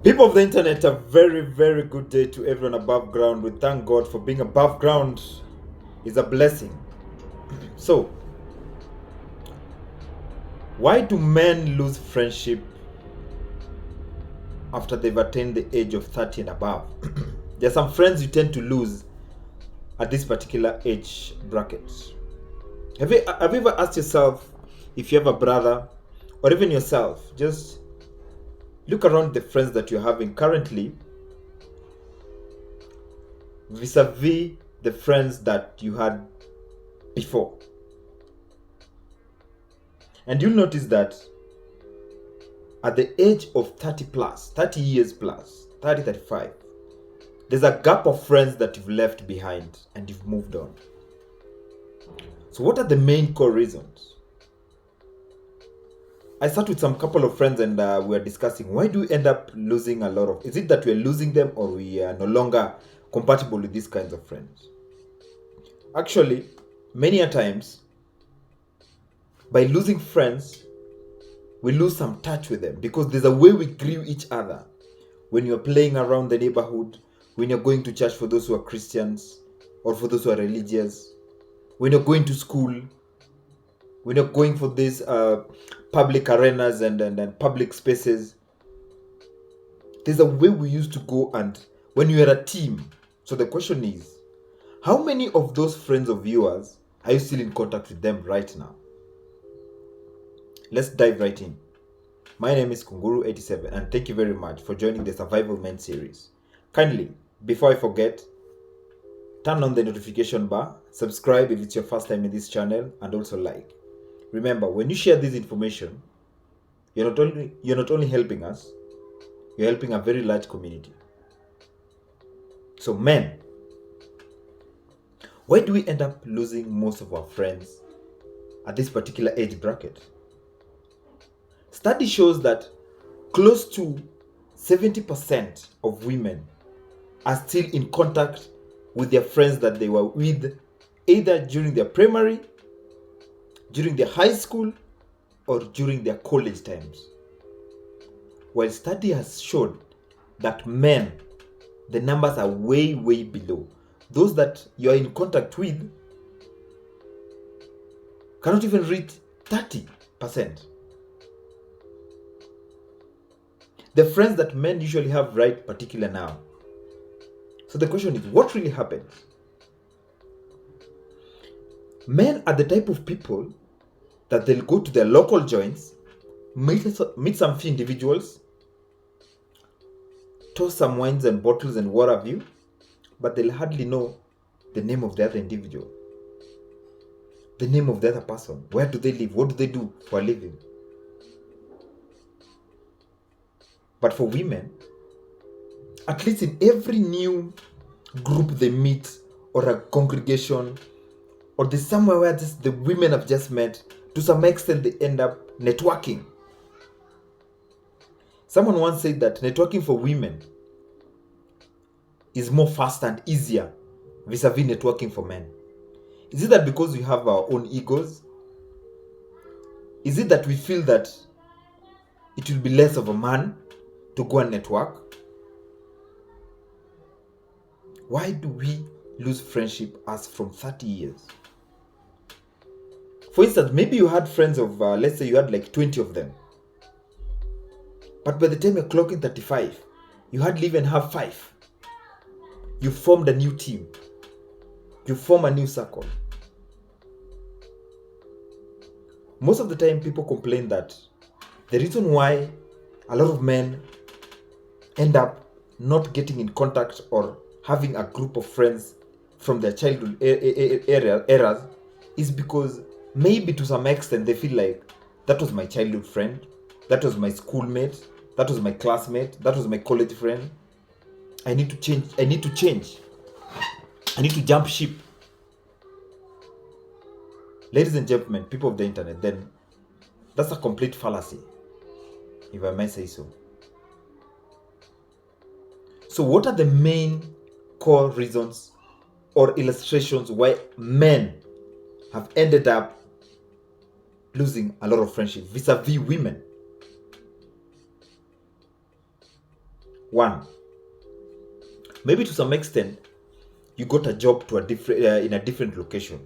People of the internet, a very, very good day to everyone above ground. We thank God for being above ground is a blessing. So, why do men lose friendship after they've attained the age of 30 and above? There are some friends you tend to lose at this particular age bracket. Have you ever asked yourself, if you have a brother or even yourself, just look around the friends that you're having currently vis-a-vis the friends that you had before, and you'll notice that at the age of 30 plus, 30 years plus, 30, 35, there's a gap of friends that you've left behind and you've moved on. So what are the main core reasons? I sat with some couple of friends and we were discussing, why do we end up losing a lot of, is it that we're losing them or we are no longer compatible with these kinds of friends? Actually, many a times, by losing friends, we lose some touch with them because there's a way we grew each other. When you're playing around the neighborhood, when you're going to church for those who are Christians or for those who are religious, when you're going to school, when you're going for these public arenas and public spaces, there's a way we used to go, and when you're a team. So the question is, how many of those friends of yours are you still in contact with them right now? Let's dive right in. My name is Kunguru87 and thank you very much for joining the Survival Men series. Kindly, before I forget, turn on the notification bar, subscribe if it's your first time in this channel, and also like. Remember, when you share this information, you're not only helping us, you're helping a very large community. So men, why do we end up losing most of our friends at this particular age bracket? Study shows that close to 70% of women are still in contact with their friends that they were with either during their primary, during their high school, or during their college times. While study has shown that men, the numbers are way, way below. Those that you are in contact with cannot even reach 30%. The friends that men usually have right particular now. So the question is, what really happens? Men are the type of people that they'll go to their local joints, meet some few individuals, toss some wines and bottles and what have you, but they'll hardly know the name of the other individual, the name of the other person. Where do they live? What do they do for a living? But for women, at least in every new group they meet, or a congregation, or there's somewhere where just the women have just met, to some extent they end up networking. Someone once said that networking for women is more fast and easier vis-a-vis networking for men. Is it that because we have our own egos? Is it that we feel that it will be less of a man to go and network? Why do we lose friendship as from 30 years? For instance, maybe you had friends of, let's say you had like 20 of them. But by the time you're clocking 35, you hardly even have 5. You formed a new team. You form a new circle. Most of the time people complain that the reason why a lot of men end up not getting in contact or having a group of friends from their childhood eras is because maybe to some extent they feel like, that was my childhood friend, that was my schoolmate, that was my classmate, that was my college friend. I need to change. I need to jump ship. Ladies and gentlemen, people of the internet, then that's a complete fallacy, if I may say so. So what are the main core reasons or illustrations why men have ended up losing a lot of friendship vis-a-vis women? One, maybe to some extent, you got a job to a different in a different location.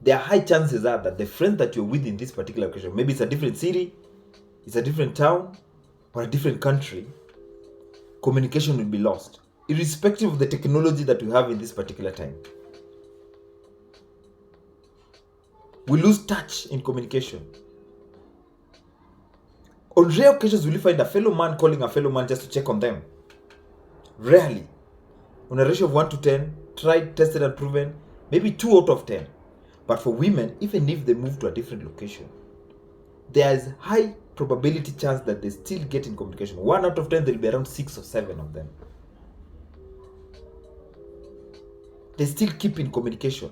There are high chances are that the friends that you're with in this particular location, maybe it's a different city, it's a different town, or a different country, communication will be lost, irrespective of the technology that we have in this particular time. We lose touch in communication. On rare occasions, will you find a fellow man calling a fellow man just to check on them? Rarely. On a ratio of 1 to 10, tried, tested, and proven, maybe 2 out of 10. But for women, even if they move to a different location, there is high probability chance that they still get in communication. 1 out of 10, there will be around 6 or 7 of them. They still keep in communication.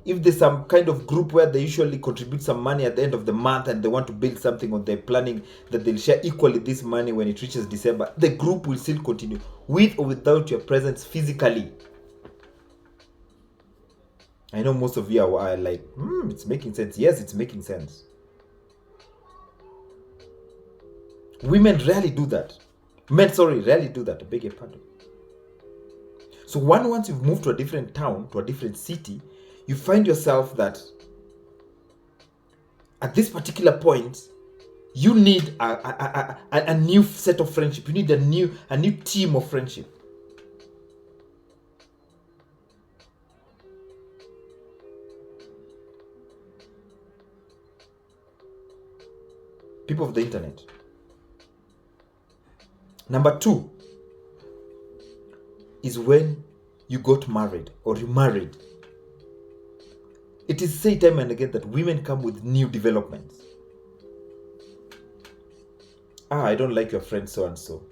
If there's some kind of group where they usually contribute some money at the end of the month and they want to build something, or they're planning that they'll share equally this money when it reaches December, the group will still continue with or without your presence physically. I know most of you are like, it's making sense. Yes, it's making sense. Women rarely do that. Rarely do that. I beg your pardon. So once you've moved to a different town, to a different city, you find yourself that at this particular point, you need a new set of friendship. You need a new team of friendship. People of the internet. Number 2 is when you got married or you married. It is said time and again that women come with new developments. I don't like your friend so and so.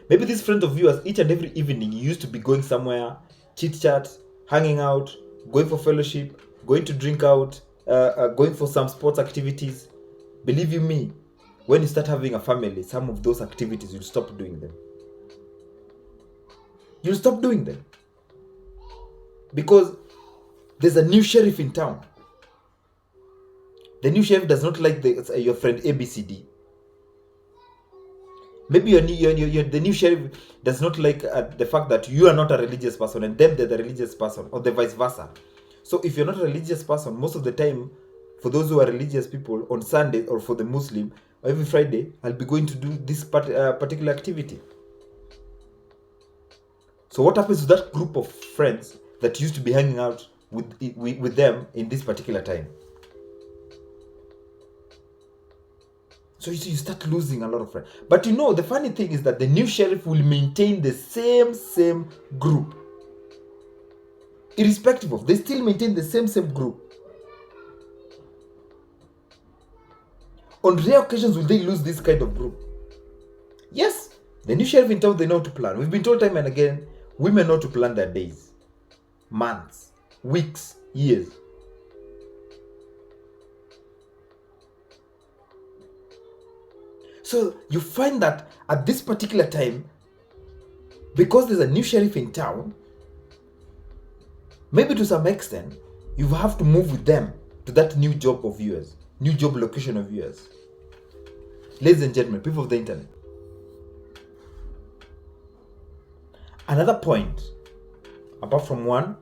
Maybe this friend of yours, each and every evening, you used to be going somewhere, chit chat, hanging out, going for fellowship, going to drink out, going for some sports activities. Believe you me, when you start having a family, some of those activities, you'll stop doing them. You'll stop doing them. Because there's a new sheriff in town. The new sheriff does not like your friend ABCD. Maybe the new sheriff does not like the fact that you are not a religious person and them they're the religious person, or the vice versa. So if you're not a religious person, most of the time, for those who are religious people, on Sunday, or for the Muslim, every Friday, I'll be going to do this particular activity. So what happens to that group of friends that used to be hanging out with them in this particular time? So you see, you start losing a lot of friends. But the funny thing is that the new sheriff will maintain the same group. Irrespective of, they still maintain the same group. On rare occasions will they lose this kind of group. Yes, the new sheriff in town, they know to plan. We've been told time and again, women know to plan their days, months, weeks, years. So you find that at this particular time, because there's a new sheriff in town, maybe to some extent, you have to move with them to that new job of yours, new job location of yours. Ladies and gentlemen, people of the internet. Another point, apart from one,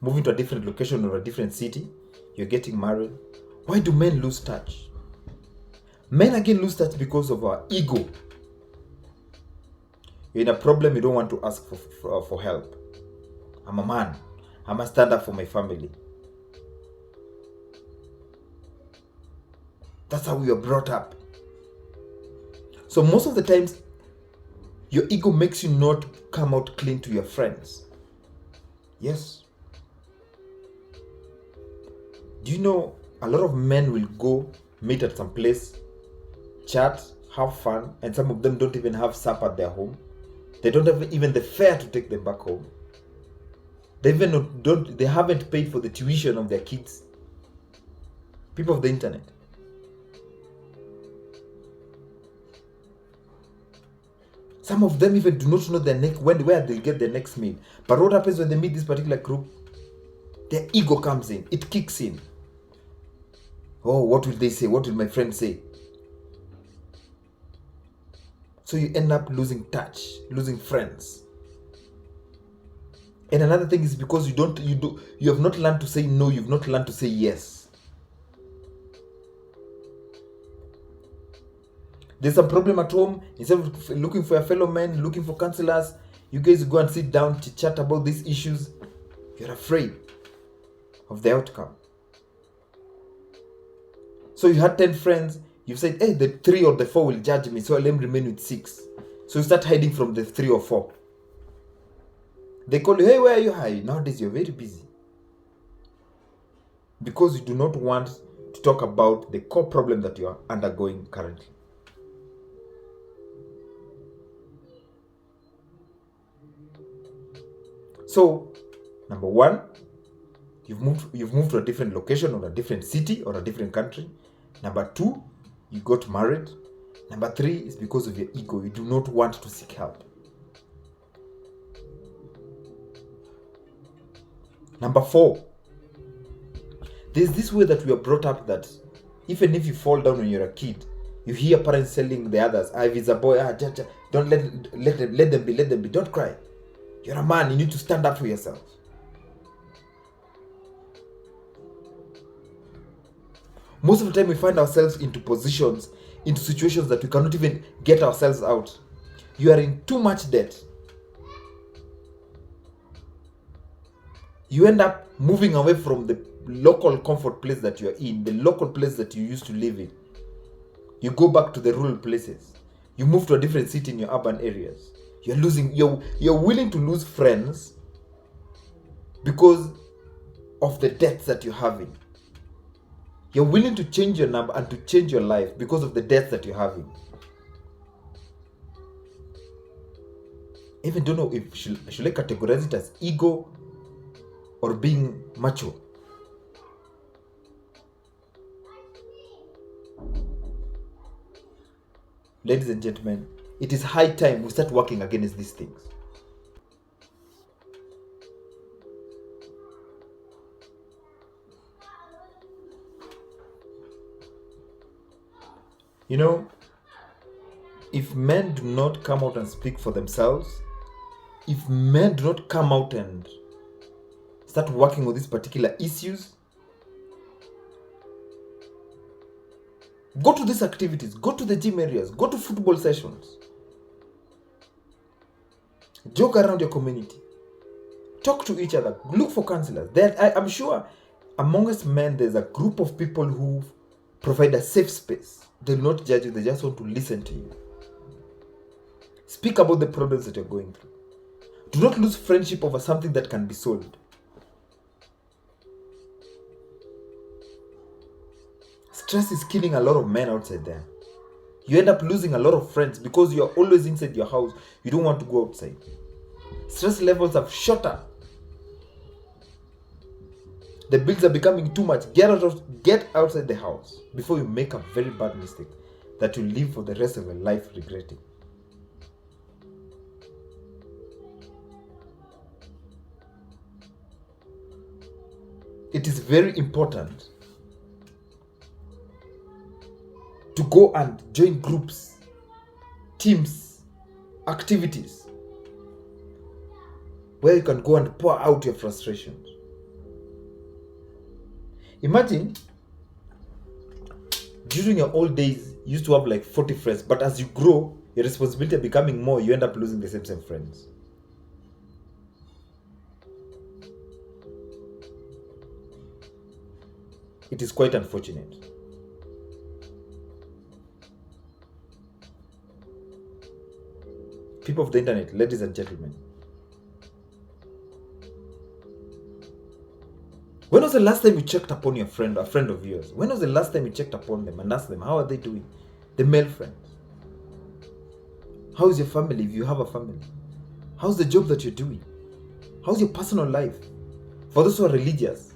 moving to a different location or a different city, you're getting married. Why do men lose touch? Men again lose touch because of our ego. You're in a problem, you don't want to ask for help. I'm a man. I must stand up for my family. That's how we are brought up. So most of the times, your ego makes you not come out clean to your friends. Yes. Do you know a lot of men will go meet at some place, chat, have fun, and some of them don't even have supper at their home. They don't have even the fare to take them back home. They haven't paid for the tuition of their kids. People of the internet. Some of them even do not know where they'll get their next meal. But what happens when they meet this particular group? Their ego comes in. It kicks in. Oh, what will they say? What will my friend say? So you end up losing touch, losing friends. And another thing is because you have not learned to say no, you've not learned to say yes. There's a problem at home. Instead of looking for your fellow men, looking for counselors, you guys go and sit down to chat about these issues. You're afraid of the outcome. So you had 10 friends. You've said, hey, the 3 or the 4 will judge me, so let me remain with 6. So you start hiding from the 3 or 4. They call you, hey, where are you? Hi. Nowadays, you're very busy. Because you do not want to talk about the core problem that you are undergoing currently. So, number 1, you've moved to a different location or a different city or a different country. Number 2, you got married. Number 3 is because of your ego. You do not want to seek help. Number 4, there's this way that we are brought up that even if you fall down when you're a kid, you hear parents telling the others, if it's a boy, don't let them be, don't cry. You're a man, you need to stand up for yourself. Most of the time we find ourselves into situations that we cannot even get ourselves out. You are in too much debt. You end up moving away from the local comfort place that you are in, the local place that you used to live in. You go back to the rural places. You move to a different city in your urban areas. You're willing to lose friends because of the debts that you're having. You're willing to change your number and to change your life because of the debts that you're having. Even don't know if should I categorize it as ego or being macho. Ladies and gentlemen, it is high time we start working against these things. You know, if men do not come out and speak for themselves, if men do not come out and start working with these particular issues, go to these activities, go to the gym areas, go to football sessions, joke around your community, talk to each other, look for counselors. I'm sure amongst men there's a group of people who provide a safe space. They will not judge you, they just want to listen to you. Speak about the problems that you're going through. Do not lose friendship over something that can be solved. Stress is killing a lot of men outside there. You end up losing a lot of friends because you're always inside your house. You don't want to go outside. Stress levels have shot up. The bills are becoming too much. Get outside the house before you make a very bad mistake that you live for the rest of your life regretting. It is very important to go and join groups, teams, activities where you can go and pour out your frustrations. Imagine during your old days, you used to have like 40 friends, but as you grow, your responsibility are becoming more, you end up losing the same friends. It is quite unfortunate. People of the internet, ladies and gentlemen, when was the last time you checked upon your friend, a friend of yours? When was the last time you checked upon them and asked them, how are they doing? The male friends. How is your family if you have a family? How's the job that you're doing? How's your personal life? For those who are religious,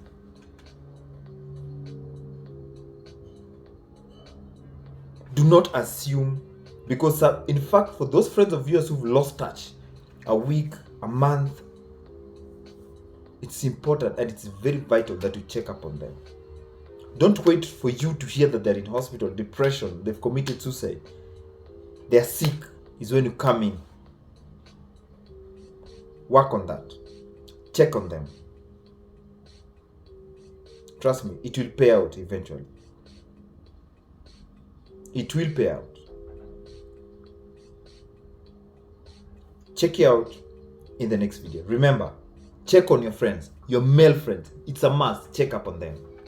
do not assume, because in fact, for those friends of yours who've lost touch, a week, a month, it's important and it's very vital that you check up on them. Don't wait for you to hear that they're in hospital, depression, they've committed suicide, they're sick. is when you come in. Work on that. Check on them. Trust me, it will pay out eventually. It will pay out. Check you out in the next video. Remember, check on your friends, your male friends. It's a must. Check up on them.